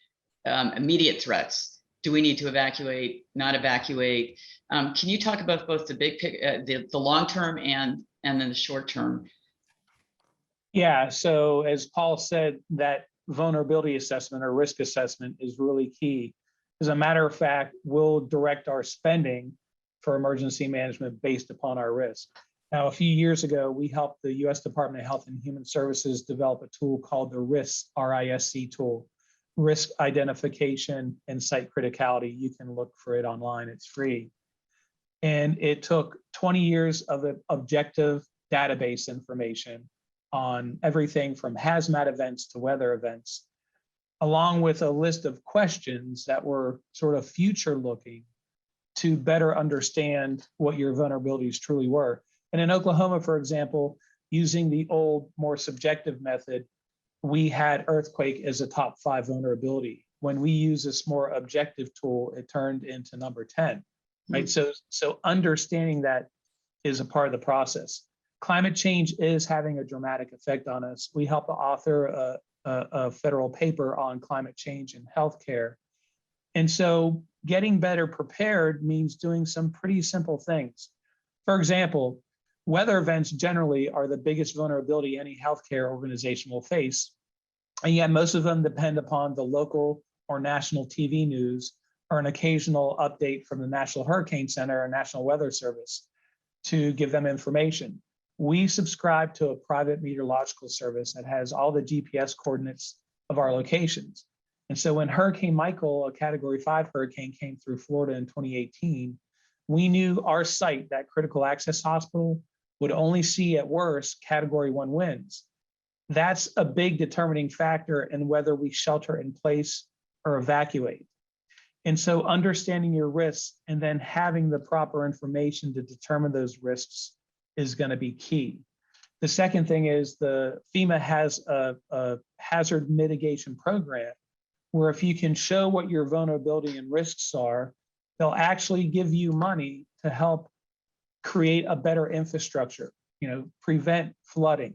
immediate threats. Do we need to evacuate, not evacuate? Can you talk about both the big the long term and then the short term? Yeah, so as Paul said, that vulnerability assessment or risk assessment is really key. As a matter of fact, we'll direct our spending for emergency management based upon our risk. Now, a few years ago, we helped the U.S. Department of Health and Human Services develop a tool called the RISC, R-I-S-C tool, Risk Identification and Site Criticality. You can look for it online, it's free. And it took 20 years of objective database information on everything from hazmat events to weather events, along with a list of questions that were sort of future looking to better understand what your vulnerabilities truly were. And in Oklahoma, for example, using the old, more subjective method, we had earthquake as a top 5 vulnerability. When we use this more objective tool, it turned into number 10, right? So understanding that is a part of the process. Climate change is having a dramatic effect on us. We helped author a federal paper on climate change in healthcare. And so getting better prepared means doing some pretty simple things. For example, weather events generally are the biggest vulnerability any healthcare organization will face. And yet most of them depend upon the local or national TV news or an occasional update from the National Hurricane Center or National Weather Service to give them information. We subscribe to a private meteorological service that has all the GPS coordinates of our locations. And so when Hurricane Michael, a Category 5 hurricane, came through Florida in 2018, we knew our site, that critical access hospital, would only see at worst Category 1 winds. That's a big determining factor in whether we shelter in place or evacuate. And so understanding your risks and then having the proper information to determine those risks is going to be key. The second thing is the FEMA has a hazard mitigation program where if you can show what your vulnerability and risks are, they'll actually give you money to help create a better infrastructure, prevent flooding,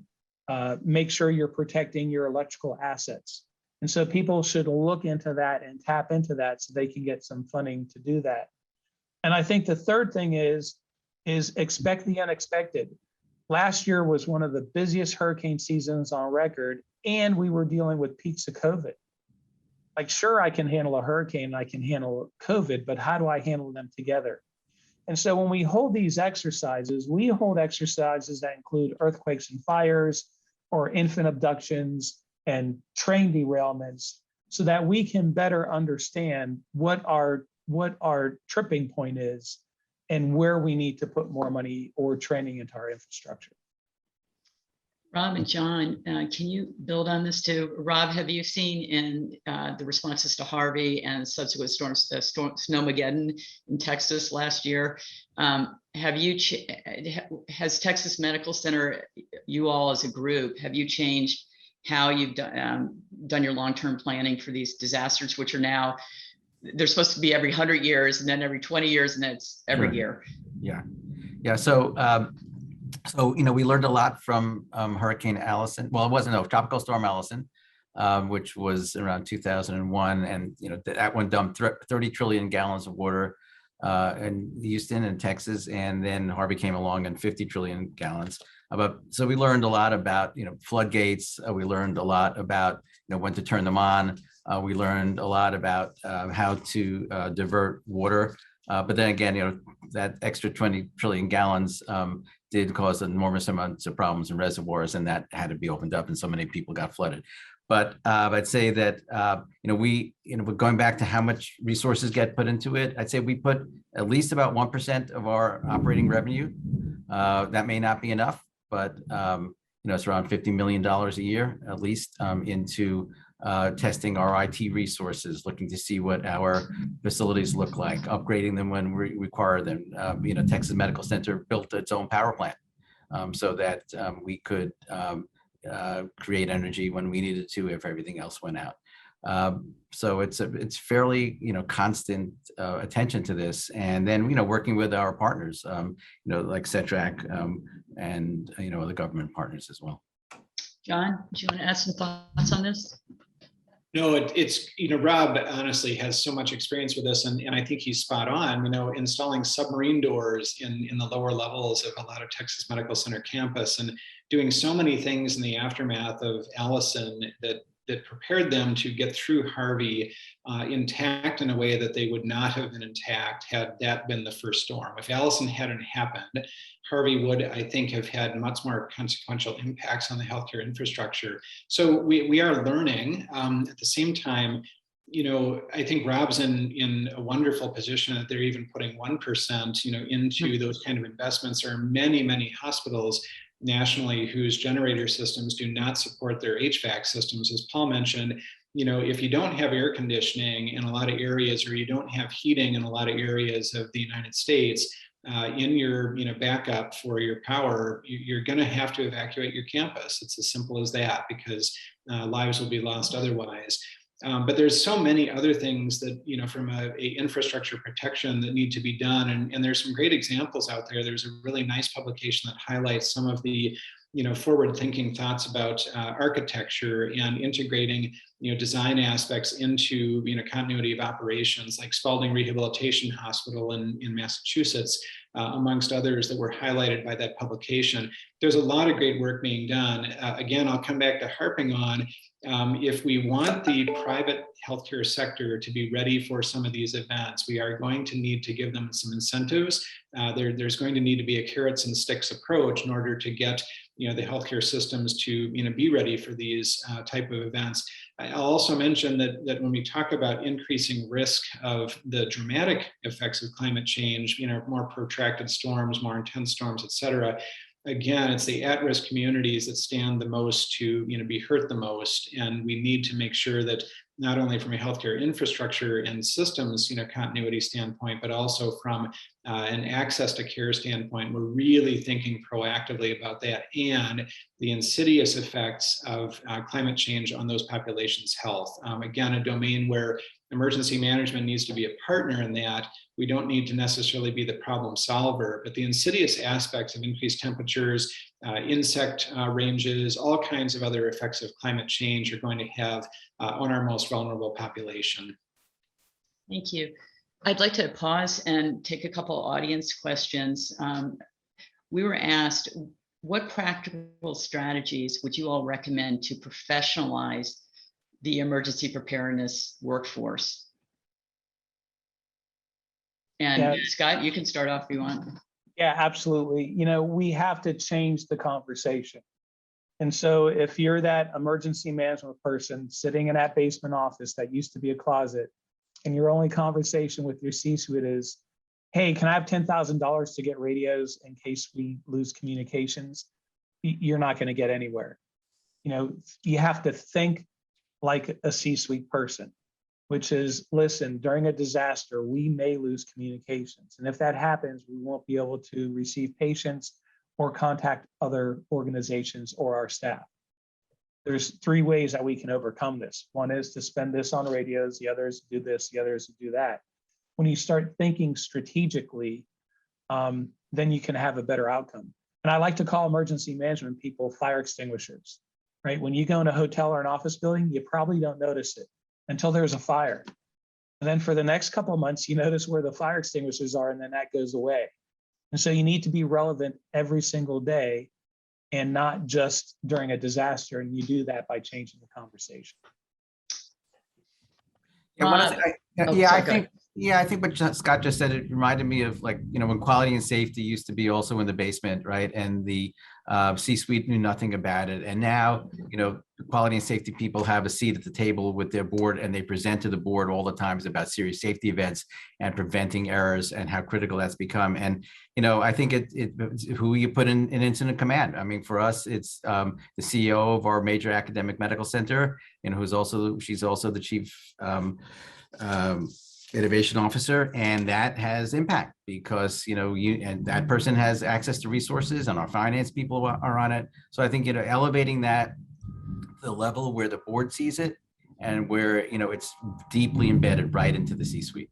make sure you're protecting your electrical assets. And so people should look into that and tap into that so they can get some funding to do that. And I think the third thing is expect the unexpected. Last year was one of the busiest hurricane seasons on record, and we were dealing with peaks of COVID. Like, sure, I can handle a hurricane, I can handle COVID, but how do I handle them together? And so when we hold these exercises, we hold exercises that include earthquakes and fires or infant abductions and train derailments so that we can better understand what our tripping point is and where we need to put more money or training into our infrastructure. Rob and John, can you build on this too? Rob, have you seen in the responses to Harvey and subsequent storms, Snowmageddon in Texas last year, has Texas Medical Center, you all as a group, have you changed how you've done your long-term planning for these disasters, which are now, they're supposed to be every 100 years and then every 20 years and then it's every year? Yeah. So, we learned a lot from Hurricane Allison. Well, it wasn't, Tropical Storm Allison, which was around 2001. And, that one dumped 30 trillion gallons of water in Houston and Texas. And then Harvey came along and 50 trillion gallons. So we learned a lot about, floodgates. We learned a lot about, when to turn them on. We learned a lot about how to divert water. But then again, that extra 20 trillion gallons did cause enormous amounts of problems in reservoirs, and that had to be opened up, and so many people got flooded. But I'd say that going back to how much resources get put into it, I'd say we put at least about 1% of our operating revenue. That may not be enough, but it's around $50 million a year at least into testing our IT resources, looking to see what our facilities look like, upgrading them when we require them. Texas Medical Center built its own power plant so that we could create energy when we needed to if everything else went out. So it's fairly constant attention to this, and then working with our partners, like CETRAC and other government partners as well. John, do you want to add some thoughts on this? No, it's Rob honestly has so much experience with this, and I think he's spot on. Installing submarine doors in the lower levels of a lot of Texas Medical Center campus, and doing so many things in the aftermath of Allison that prepared them to get through Harvey intact in a way that they would not have been intact had that been the first storm. If Allison hadn't happened, Harvey would, I think, have had much more consequential impacts on the healthcare infrastructure. So we are learning. At the same time, I think Rob's in a wonderful position that they're even putting 1%, into those kind of investments. There are many, many hospitals nationally whose generator systems do not support their HVAC systems. As Paul mentioned, if you don't have air conditioning in a lot of areas, or you don't have heating in a lot of areas of the United States, in your backup for your power, you're going to have to evacuate your campus. It's as simple as that, because lives will be lost otherwise. But there's so many other things that, from a infrastructure protection that need to be done. And there's some great examples out there. There's a really nice publication that highlights some of the, forward-thinking thoughts about architecture and integrating, design aspects into, continuity of operations, like Spalding Rehabilitation Hospital in Massachusetts, amongst others that were highlighted by that publication. There's a lot of great work being done. Again, I'll come back to harping on, if we want the private healthcare sector to be ready for some of these events, we are going to need to give them some incentives. There's going to need to be a carrots and sticks approach in order to get the healthcare systems to be ready for these type of events. I'll also mention that when we talk about increasing risk of the dramatic effects of climate change, more protracted storms, more intense storms, et cetera, again, it's the at-risk communities that stand the most to, be hurt the most. And we need to make sure that not only from a healthcare infrastructure and systems, continuity standpoint, but also from an access to care standpoint, we're really thinking proactively about that and the insidious effects of climate change on those populations' health. Again, a domain where emergency management needs to be a partner in that. We don't need to necessarily be the problem solver, but the insidious aspects of increased temperatures, insect ranges, all kinds of other effects of climate change are going to have on our most vulnerable population. Thank you. I'd like to pause and take a couple audience questions. We were asked, what practical strategies would you all recommend to professionalize the emergency preparedness workforce? And Yeah. Scott, you can start off if you want. Yeah, absolutely. We have to change the conversation. And so if you're that emergency management person sitting in that basement office that used to be a closet, and your only conversation with your C-suite is, hey, can I have $10,000 to get radios in case we lose communications? You're not going to get anywhere. You have to think like a C-suite person, which is, listen, during a disaster, we may lose communications. And if that happens, we won't be able to receive patients or contact other organizations or our staff. There's 3 ways that we can overcome this. One is to spend this on radios, the other is to do this, the other is to do that. When you start thinking strategically, then you can have a better outcome. And I like to call emergency management people fire extinguishers, right? When you go in a hotel or an office building, you probably don't notice it until there's a fire. And then for the next couple of months, you notice where the fire extinguishers are, and then that goes away. And so you need to be relevant every single day and not just during a disaster. And you do that by changing the conversation. I think what Scott just said, it reminded me of, like, when quality and safety used to be also in the basement, right? And the C-suite knew nothing about it. And now, the quality and safety people have a seat at the table with their board, and they present to the board all the times about serious safety events and preventing errors and how critical that's become. And, I think it's who you put in incident command. I mean, for us, it's the CEO of our major academic medical center, and she's also the chief innovation officer, and that has impact because and that person has access to resources, and our finance people are on it. So I think elevating that to the level where the board sees it and where it's deeply embedded right into the C-suite.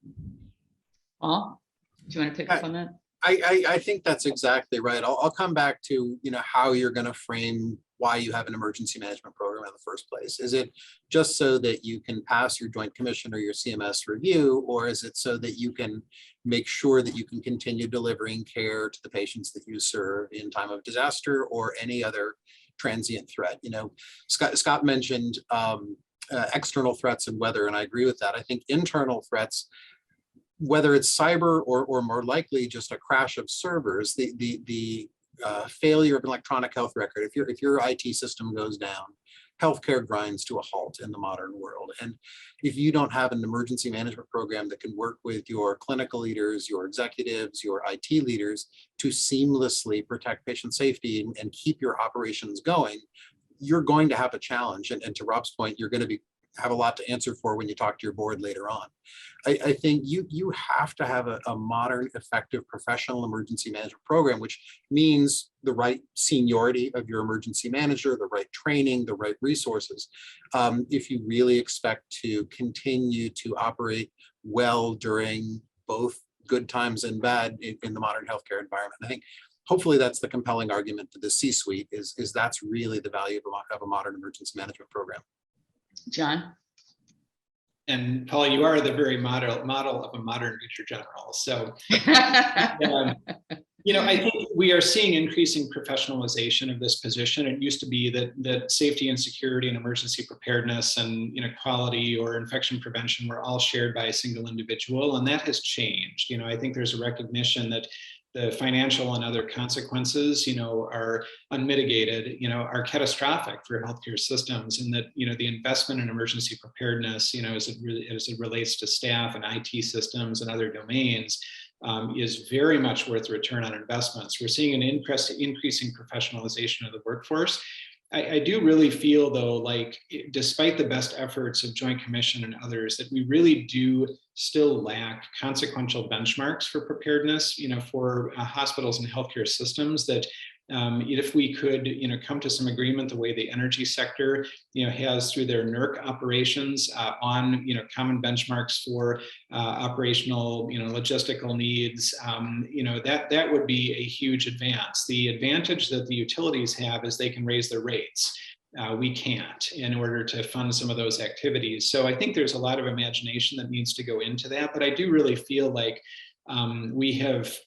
Paul, do you want to pick up on that? I think that's exactly right. I'll come back to how you're going to frame why you have an emergency management program in the first place. Is it just so that you can pass your Joint Commission or your CMS review, or is it so that you can make sure that you can continue delivering care to the patients that you serve in time of disaster or any other transient threat? Scott mentioned external threats and weather, and I agree with that. I think internal threats, whether it's cyber or more likely just a crash of servers, the failure of an electronic health record, if your IT system goes down, healthcare grinds to a halt in the modern world. And if you don't have an emergency management program that can work with your clinical leaders, your executives, your IT leaders to seamlessly protect patient safety and keep your operations going, you're going to have a challenge. And to Rob's point, you're going to have a lot to answer for when you talk to your board later on. I think you have to have a modern, effective, professional emergency management program, which means the right seniority of your emergency manager, the right training, the right resources, if you really expect to continue to operate well during both good times and bad in the modern healthcare environment. I think hopefully that's the compelling argument to the C-suite is that's really the value of a modern emergency management program. John? And Paul, you are the very model of a modern Major General. So, I think we are seeing increasing professionalization of this position. It used to be that safety and security and emergency preparedness and quality or infection prevention were all shared by a single individual, and that has changed. I think there's a recognition that the financial and other consequences, are unmitigated, are catastrophic for healthcare systems, and that, the investment in emergency preparedness, as it relates to staff and IT systems and other domains, is very much worth the return on investments. We're seeing an increasing professionalization of the workforce. I do really feel, though, like despite the best efforts of Joint Commission and others, that we really do still lack consequential benchmarks for preparedness, for hospitals and healthcare systems. That if we could, come to some agreement the way the energy sector, has through their NERC operations on, common benchmarks for operational, logistical needs, that would be a huge advance. The advantage that the utilities have is they can raise their rates. We can't, in order to fund some of those activities. So I think there's a lot of imagination that needs to go into that, but I do really feel like we have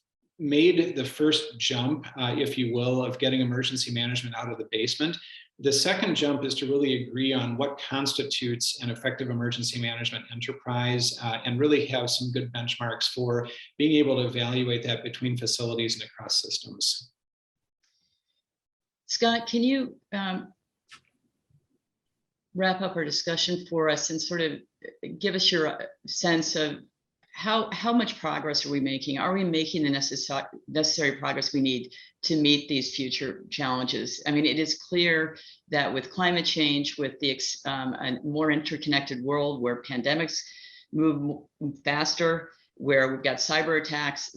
made the first jump, if you will, of getting emergency management out of the basement. The second jump is to really agree on what constitutes an effective emergency management enterprise, and really have some good benchmarks for being able to evaluate that between facilities and across systems. Scott, can you wrap up our discussion for us and sort of give us your sense of how much progress are we making? Are we making the necessary progress we need to meet these future challenges? I mean, it is clear that with climate change, with the a more interconnected world where pandemics move faster, where we've got cyber attacks,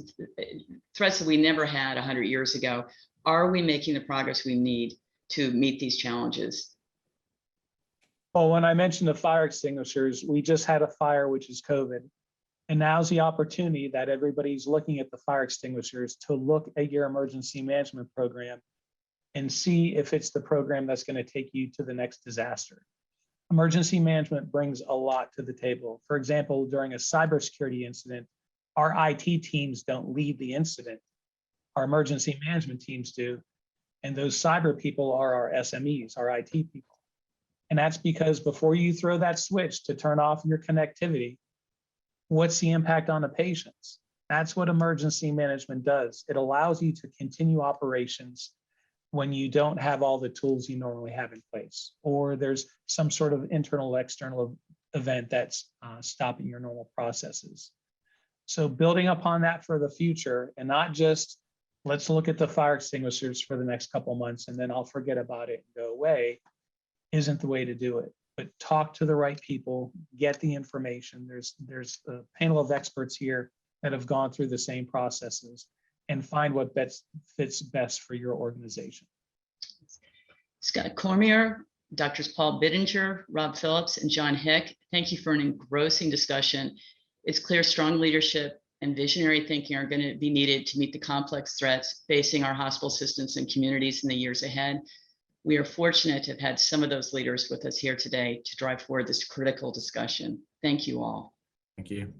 threats that we never had 100 years ago, are we making the progress we need to meet these challenges? Well, when I mentioned the fire extinguishers, we just had a fire, which is COVID. And now's the opportunity that everybody's looking at the fire extinguishers to look at your emergency management program and see if it's the program that's going to take you to the next disaster. Emergency management brings a lot to the table. For example, during a cybersecurity incident, our IT teams don't lead the incident. Our emergency management teams do. And those cyber people are our SMEs, our IT people. And that's because before you throw that switch to turn off your connectivity, what's the impact on the patients? That's what emergency management does. It allows you to continue operations when you don't have all the tools you normally have in place, or there's some sort of internal, external event that's stopping your normal processes. So building upon that for the future, and not just let's look at the fire extinguishers for the next couple of months and then I'll forget about it and go away, isn't the way to do it. But talk to the right people, get the information. There's a panel of experts here that have gone through the same processes and find what fits best for your organization. Scott Cormier, Drs. Paul Bittinger, Rob Phillips, and John Hick, thank you for an engrossing discussion. It's clear strong leadership and visionary thinking are going to be needed to meet the complex threats facing our hospital systems and communities in the years ahead. We are fortunate to have had some of those leaders with us here today to drive forward this critical discussion. Thank you all. Thank you.